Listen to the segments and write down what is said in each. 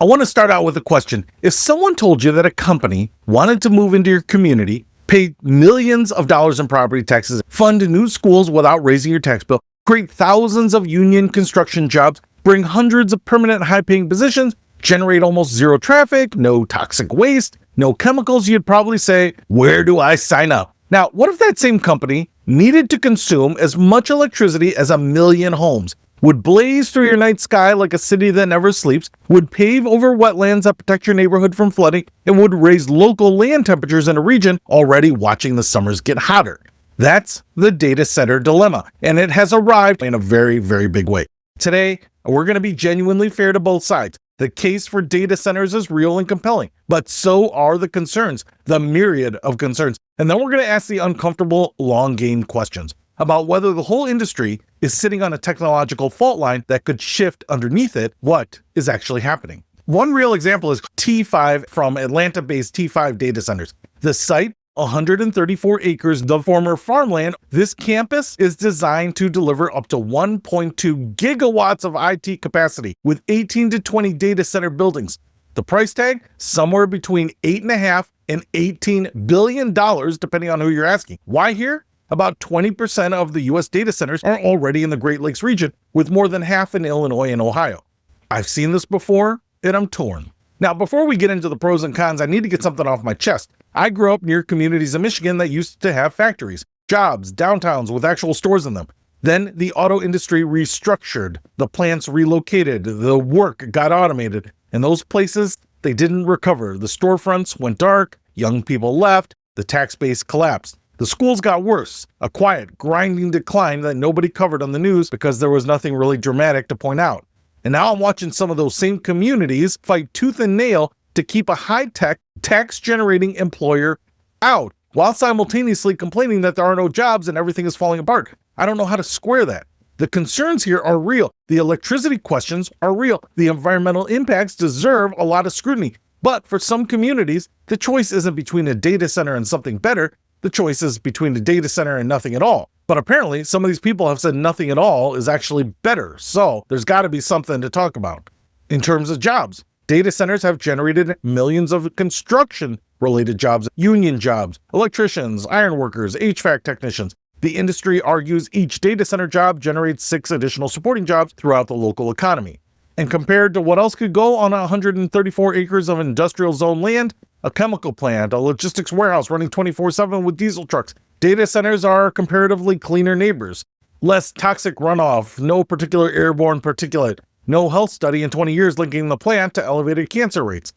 I want to start out with a question. If someone told you that a company wanted to move into your community, pay millions of dollars in property taxes, fund new schools without raising your tax bill, create thousands of union construction jobs, bring hundreds of permanent high-paying positions, generate almost zero traffic, no toxic waste, no chemicals, you'd probably say, where do I sign up? Now, what if that same company needed to consume as much electricity as 1 million homes, would blaze through your night sky like a city that never sleeps, would pave over wetlands that protect your neighborhood from flooding, and would raise local land temperatures in a region already watching the summers get hotter? That's the data center dilemma, and it has arrived in a very, very big way. Today, we're going to be genuinely fair to both sides. The case for data centers is real and compelling, but so are the concerns, the myriad of concerns. And then we're going to ask the uncomfortable long game questions about whether the whole industry is sitting on a technological fault line that could shift underneath it. What is actually happening? One real example is T5 from Atlanta-based T5 data centers. The site, 134 acres of former farmland. This campus is designed to deliver up to 1.2 gigawatts of IT capacity with 18 to 20 data center buildings. The price tag, somewhere between $8.5 and $18 billion, depending on who you're asking. Why here? About 20% of the US data centers are already in the Great Lakes region, with more than half in Illinois and Ohio. I've seen this before, and I'm torn. Now, before we get into the pros and cons, I need to get something off my chest. I grew up near communities in Michigan that used to have factories, jobs, downtowns with actual stores in them. Then the auto industry restructured, the plants relocated, the work got automated, and those places, they didn't recover. The storefronts went dark, young people left, the tax base collapsed. The schools got worse, a quiet, grinding decline that nobody covered on the news because there was nothing really dramatic to point out. And now I'm watching some of those same communities fight tooth and nail to keep a high-tech, tax-generating employer out, while simultaneously complaining that there are no jobs and everything is falling apart. I don't know how to square that. The concerns here are real. The electricity questions are real. The environmental impacts deserve a lot of scrutiny. But for some communities, the choice isn't between a data center and something better. The choice is between a data center and nothing at all. But apparently, some of these people have said nothing at all is actually better. So there's got to be something to talk about. In terms of jobs, data centers have generated millions of construction-related jobs, union jobs, electricians, ironworkers, HVAC technicians. The industry argues each data center job generates 6 additional supporting jobs throughout the local economy. And compared to what else could go on 134 acres of industrial zone land, a chemical plant, a logistics warehouse running 24/7 with diesel trucks, data centers are comparatively cleaner neighbors. Less toxic runoff, no particular airborne particulate, no health study in 20 years linking the plant to elevated cancer rates.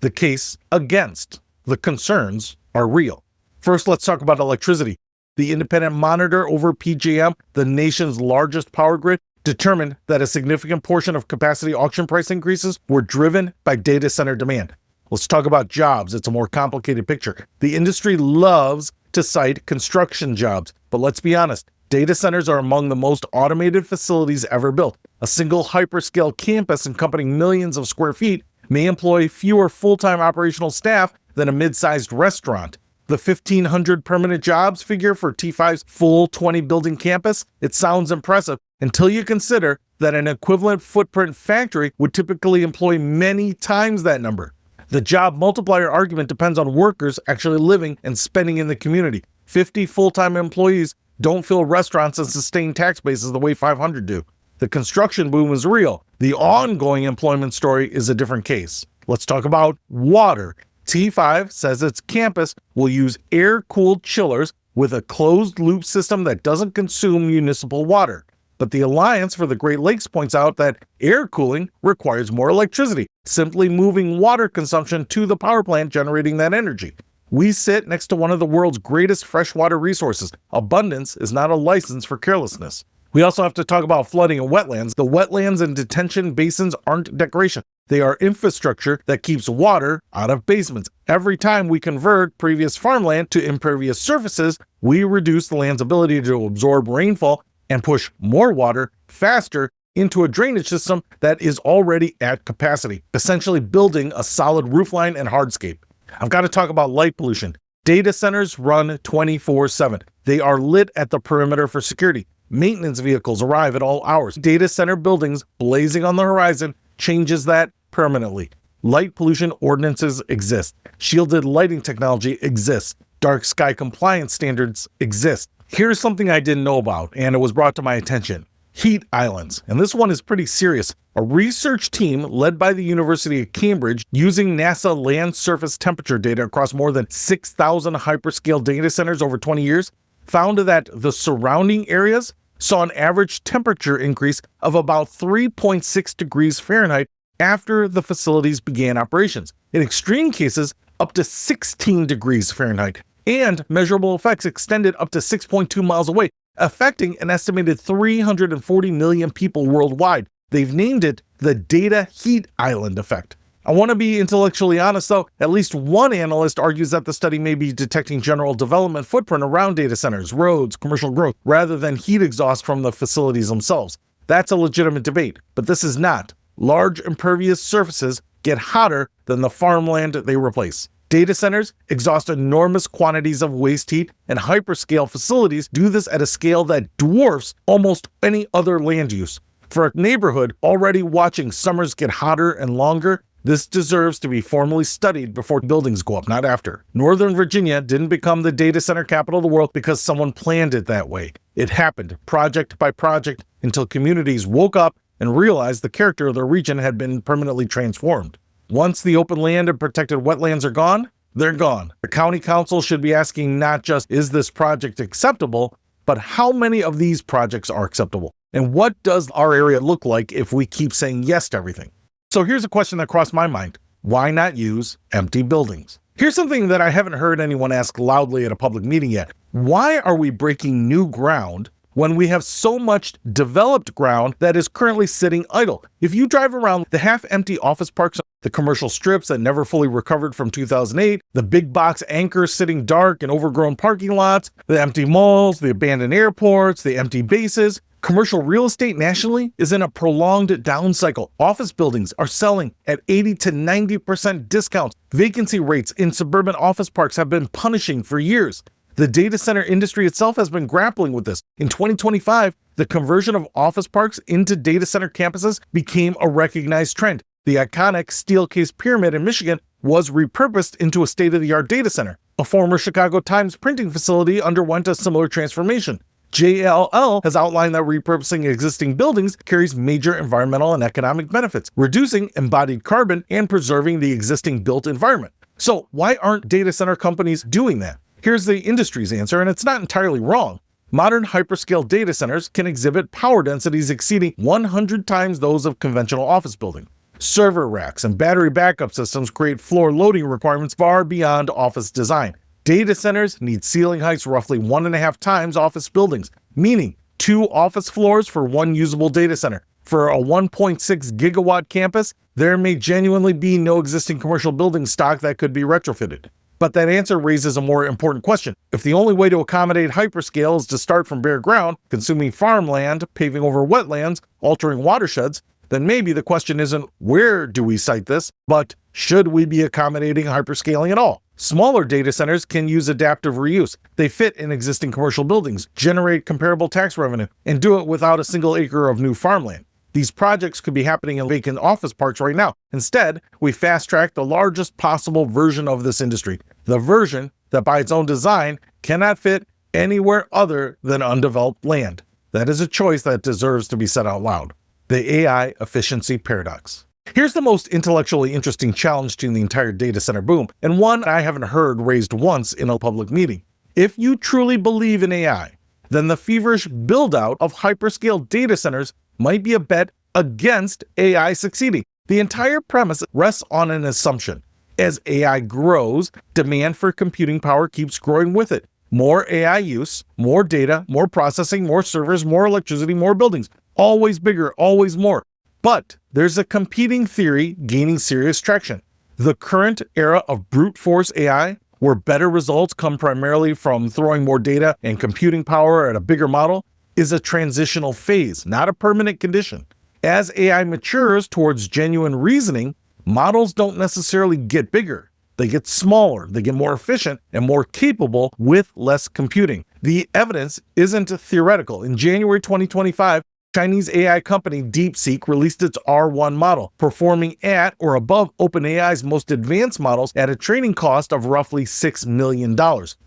The case against the concerns are real. First, let's talk about electricity. The independent monitor over PJM, the nation's largest power grid, determined that a significant portion of capacity auction price increases were driven by data center demand. Let's talk about jobs. It's a more complicated picture. The industry loves to cite construction jobs, but let's be honest, data centers are among the most automated facilities ever built. A single hyperscale campus encompassing millions of square feet may employ fewer full-time operational staff than a mid-sized restaurant. The 1,500 permanent jobs figure for T5's full 20-building campus, it sounds impressive until you consider that an equivalent footprint factory would typically employ many times that number. The job multiplier argument depends on workers actually living and spending in the community. 50 full-time employees don't fill restaurants and sustain tax bases the way 500 do. The construction boom is real. The ongoing employment story is a different case. Let's talk about water. T5 says its campus will use air-cooled chillers with a closed-loop system that doesn't consume municipal water. But the Alliance for the Great Lakes points out that air cooling requires more electricity, simply moving water consumption to the power plant generating that energy. We sit next to one of the world's greatest freshwater resources. Abundance is not a license for carelessness. We also have to talk about flooding and wetlands. The wetlands and detention basins aren't decoration. They are infrastructure that keeps water out of basements. Every time we convert previous farmland to impervious surfaces, we reduce the land's ability to absorb rainfall and push more water faster into a drainage system that is already at capacity, essentially building a solid roofline and hardscape. I've got to talk about light pollution. Data centers run 24/7. They are lit at the perimeter for security. Maintenance vehicles arrive at all hours. Data center buildings blazing on the horizon changes that permanently. Light pollution ordinances exist. Shielded lighting technology exists. Dark sky compliance standards exist. Here's something I didn't know about, and it was brought to my attention. Heat islands. And this one is pretty serious. A research team led by the University of Cambridge, using NASA land surface temperature data across more than 6,000 hyperscale data centers over 20 years, found that the surrounding areas saw an average temperature increase of about 3.6 degrees Fahrenheit after the facilities began operations. In extreme cases, up to 16 degrees Fahrenheit, and measurable effects extended up to 6.2 miles away, affecting an estimated 340 million people worldwide. They've named it the data heat island effect. I want to be intellectually honest though, at least one analyst argues that the study may be detecting general development footprint around data centers, roads, commercial growth, rather than heat exhaust from the facilities themselves. That's a legitimate debate, but this is not. Large impervious surfaces get hotter than the farmland they replace. Data centers exhaust enormous quantities of waste heat, and hyperscale facilities do this at a scale that dwarfs almost any other land use. For a neighborhood already watching summers get hotter and longer, this deserves to be formally studied before buildings go up, not after. Northern Virginia didn't become the data center capital of the world because someone planned it that way. It happened project by project until communities woke up and realized the character of their region had been permanently transformed. Once the open land and protected wetlands are gone, they're gone. The county council should be asking not just, is this project acceptable, but how many of these projects are acceptable? And what does our area look like if we keep saying yes to everything? So here's a question that crossed my mind. Why not use empty buildings? Here's something that I haven't heard anyone ask loudly at a public meeting yet. Why are we breaking new ground when we have so much developed ground that is currently sitting idle? If you drive around the half-empty office parks, the commercial strips that never fully recovered from 2008, the big box anchors sitting dark in overgrown parking lots, the empty malls, the abandoned airports, the empty bases, commercial real estate nationally is in a prolonged down cycle. Office buildings are selling at 80 to 90% discounts. Vacancy rates in suburban office parks have been punishing for years. The data center industry itself has been grappling with this. In 2025, the conversion of office parks into data center campuses became a recognized trend. The iconic steel-case pyramid in Michigan was repurposed into a state-of-the-art data center. A former Chicago Times printing facility underwent a similar transformation. JLL has outlined that repurposing existing buildings carries major environmental and economic benefits, reducing embodied carbon and preserving the existing built environment. So why aren't data center companies doing that? Here's the industry's answer, and it's not entirely wrong. Modern hyperscale data centers can exhibit power densities exceeding 100 times those of conventional office building. Server racks and battery backup systems create floor loading requirements far beyond office design. Data centers need ceiling heights roughly 1.5 times office buildings, meaning 2 office floors for one usable data center. For a 1.6 gigawatt campus, there may genuinely be no existing commercial building stock that could be retrofitted. But that answer raises a more important question. If the only way to accommodate hyperscale is to start from bare ground, consuming farmland, paving over wetlands, altering watersheds, then maybe the question isn't where do we site this, but should we be accommodating hyperscaling at all? Smaller data centers can use adaptive reuse. They fit in existing commercial buildings, generate comparable tax revenue, and do it without a single acre of new farmland. These projects could be happening in vacant office parks right now. Instead, we fast-track the largest possible version of this industry, the version that by its own design cannot fit anywhere other than undeveloped land. That is a choice that deserves to be said out loud. The AI efficiency paradox. Here's the most intellectually interesting challenge to the entire data center boom, and one I haven't heard raised once in a public meeting. If you truly believe in AI, then the feverish build-out of hyperscale data centers might be a bet against AI succeeding. The entire premise rests on an assumption. As AI grows, demand for computing power keeps growing with it. More AI use, more data, more processing, more servers, more electricity, more buildings. Always bigger, always more. But there's a competing theory gaining serious traction. The current era of brute force AI, where better results come primarily from throwing more data and computing power at a bigger model, is a transitional phase, not a permanent condition. As AI matures towards genuine reasoning, models don't necessarily get bigger. They get smaller, they get more efficient, and more capable with less computing. The evidence isn't theoretical. In January 2025, Chinese AI company DeepSeek released its R1 model, performing at or above OpenAI's most advanced models at a training cost of roughly $6 million,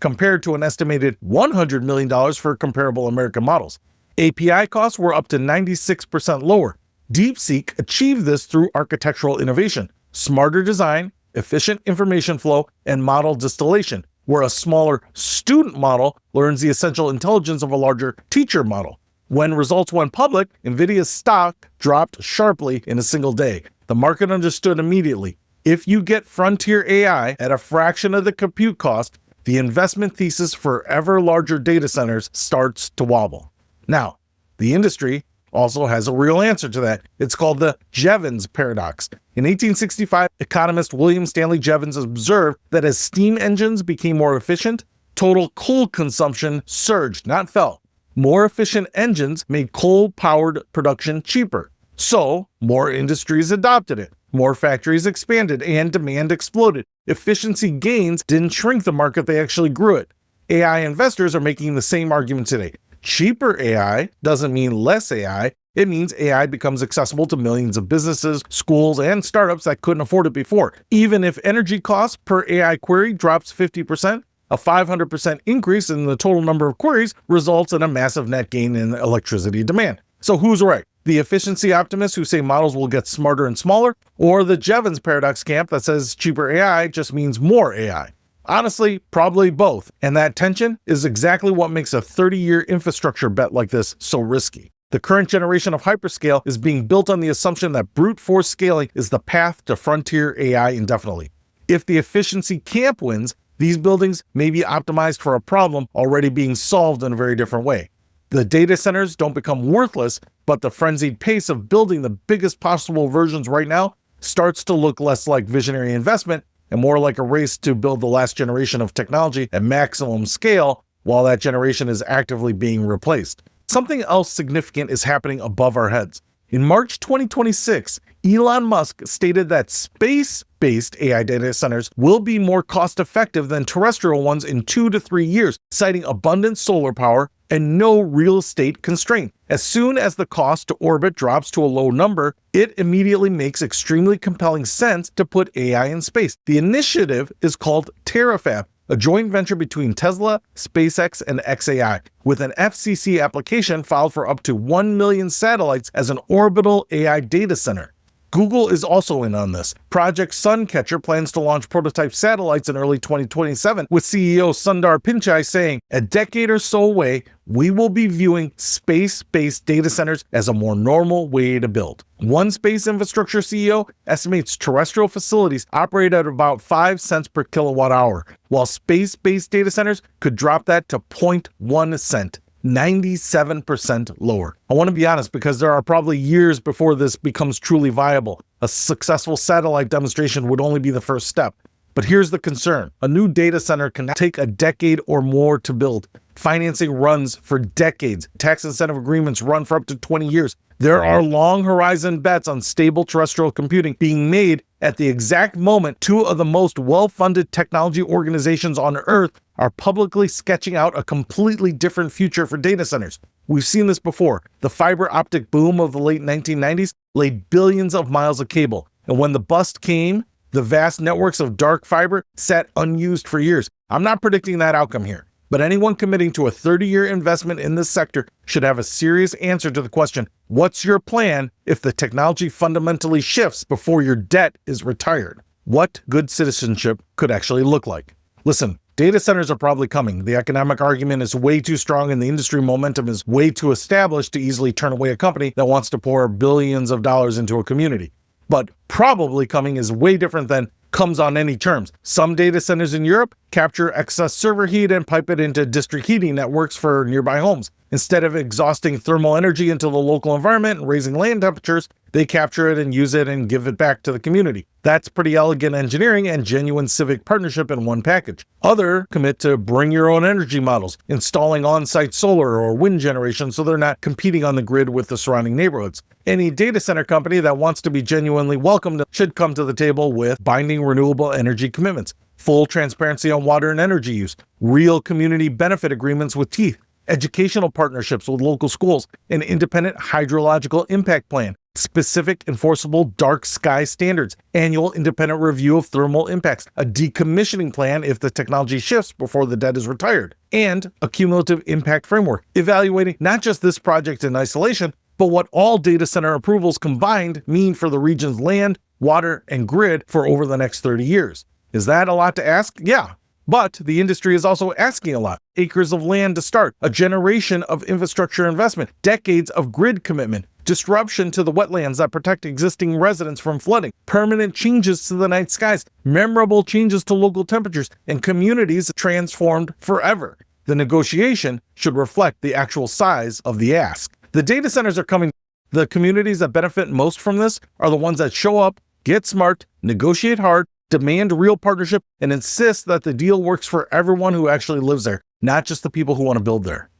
compared to an estimated $100 million for comparable American models. API costs were up to 96% lower. DeepSeek achieved this through architectural innovation, smarter design, efficient information flow, and model distillation, where a smaller student model learns the essential intelligence of a larger teacher model. When results went public, NVIDIA's stock dropped sharply in a single day. The market understood immediately. If you get frontier AI at a fraction of the compute cost, the investment thesis for ever larger data centers starts to wobble. Now, the industry also has a real answer to that. It's called the Jevons paradox. In 1865, economist William Stanley Jevons observed that as steam engines became more efficient, total coal consumption surged, not fell. More efficient engines made coal-powered production cheaper. So, more industries adopted it. More factories expanded and demand exploded. Efficiency gains didn't shrink the market, they actually grew it. AI investors are making the same argument today. Cheaper AI doesn't mean less AI. It means AI becomes accessible to millions of businesses, schools, and startups that couldn't afford it before. Even if energy costs per AI query drops 50%, a 500% increase in the total number of queries results in a massive net gain in electricity demand. So who's right? The efficiency optimists who say models will get smarter and smaller, or the Jevons paradox camp that says cheaper AI just means more AI? Honestly, probably both. And that tension is exactly what makes a 30-year infrastructure bet like this so risky. The current generation of hyperscale is being built on the assumption that brute force scaling is the path to frontier AI indefinitely. If the efficiency camp wins, these buildings may be optimized for a problem already being solved in a very different way. The data centers don't become worthless, but the frenzied pace of building the biggest possible versions right now starts to look less like visionary investment and more like a race to build the last generation of technology at maximum scale while that generation is actively being replaced. Something else significant is happening above our heads. In March 2026, Elon Musk stated that space-based AI data centers will be more cost-effective than terrestrial ones in 2 to 3 years, citing abundant solar power and no real estate constraint. As soon as the cost to orbit drops to a low number, it immediately makes extremely compelling sense to put AI in space. The initiative is called TerraFab, a joint venture between Tesla, SpaceX, and xAI, with an FCC application filed for up to 1 million satellites as an orbital AI data center. Google is also in on this. Project Suncatcher plans to launch prototype satellites in early 2027, with CEO Sundar Pichai saying, "A decade or so away, we will be viewing space-based data centers as a more normal way to build." One space infrastructure CEO estimates terrestrial facilities operate at about 5 cents per kilowatt hour, while space-based data centers could drop that to 0.1 cent. 97% lower. I want to be honest, because there are probably years before this becomes truly viable. A successful satellite demonstration would only be the first step. But here's the concern. A new data center can take a decade or more to build. Financing runs for decades. Tax incentive agreements run for up to 20 years. There are long horizon bets on stable terrestrial computing being made at the exact moment two of the most well-funded technology organizations on Earth are publicly sketching out a completely different future for data centers. We've seen this before. The fiber optic boom of the late 1990s laid billions of miles of cable. And when the bust came, the vast networks of dark fiber sat unused for years. I'm not predicting that outcome here. But anyone committing to a 30-year investment in this sector should have a serious answer to the question, what's your plan if the technology fundamentally shifts before your debt is retired? What good citizenship could actually look like? Listen, data centers are probably coming. The economic argument is way too strong and the industry momentum is way too established to easily turn away a company that wants to pour billions of dollars into a community. But probably coming is way different than comes on any terms. Some data centers in Europe capture excess server heat and pipe it into district heating networks for nearby homes. Instead of exhausting thermal energy into the local environment and raising land temperatures, they capture it and use it and give it back to the community. That's pretty elegant engineering and genuine civic partnership in one package. Other commit to bring your own energy models, installing on-site solar or wind generation so they're not competing on the grid with the surrounding neighborhoods. Any data center company that wants to be genuinely welcomed should come to the table with binding renewable energy commitments, full transparency on water and energy use, real community benefit agreements with teeth, educational partnerships with local schools, an independent hydrological impact plan, specific enforceable dark sky standards, annual independent review of thermal impacts, a decommissioning plan if the technology shifts before the debt is retired, and a cumulative impact framework, evaluating not just this project in isolation, but what all data center approvals combined mean for the region's land, water, and grid for over the next 30 years. Is that a lot to ask? Yeah. But the industry is also asking a lot. Acres of land to start, a generation of infrastructure investment, decades of grid commitment, disruption to the wetlands that protect existing residents from flooding, permanent changes to the night skies, memorable changes to local temperatures, and communities transformed forever. The negotiation should reflect the actual size of the ask. The data centers are coming. The communities that benefit most from this are the ones that show up, get smart, negotiate hard, demand real partnership, and insist that the deal works for everyone who actually lives there, not just the people who want to build there.